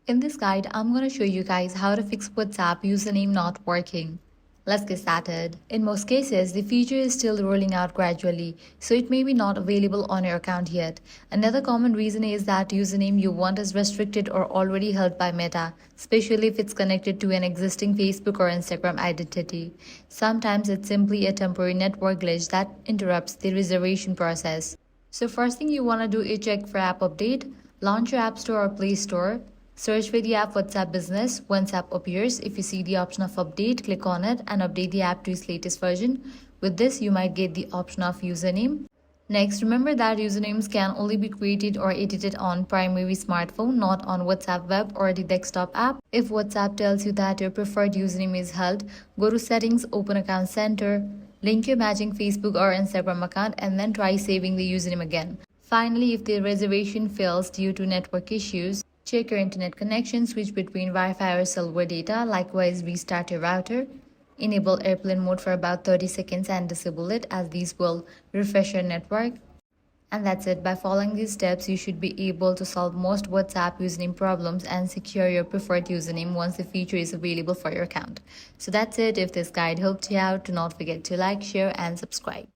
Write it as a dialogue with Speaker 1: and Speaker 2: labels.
Speaker 1: In this guide, I'm going to show you guys how to fix WhatsApp username not working. Let's get started. In most cases, the feature is still rolling out gradually, so it may be not available on your account yet. Another common reason is that username you want is restricted or already held by Meta, especially if it's connected to an existing Facebook or Instagram identity. Sometimes it's simply a temporary network glitch that interrupts the reservation process. So first thing you want to do is check for app update. Launch your App Store or Play Store. Search for the app WhatsApp Business. Once app appears, if you see the option of update, click on it and update the app to its latest version. With this, you might get the option of username. Next, remember that usernames can only be created or edited on primary smartphone, not on WhatsApp web or the desktop app. If WhatsApp tells you that your preferred username is held, go to Settings, open Account Center, link your matching Facebook or Instagram account, and then try saving the username again. Finally, if the reservation fails due to network issues, check your internet connection, switch between Wi-Fi or cellular data, likewise restart your router. Enable airplane mode for about 30 seconds and disable it, as these will refresh your network. And that's it. By following these steps, you should be able to solve most WhatsApp username problems and secure your preferred username once the feature is available for your account. So that's it. If this guide helped you out, do not forget to like, share, and subscribe.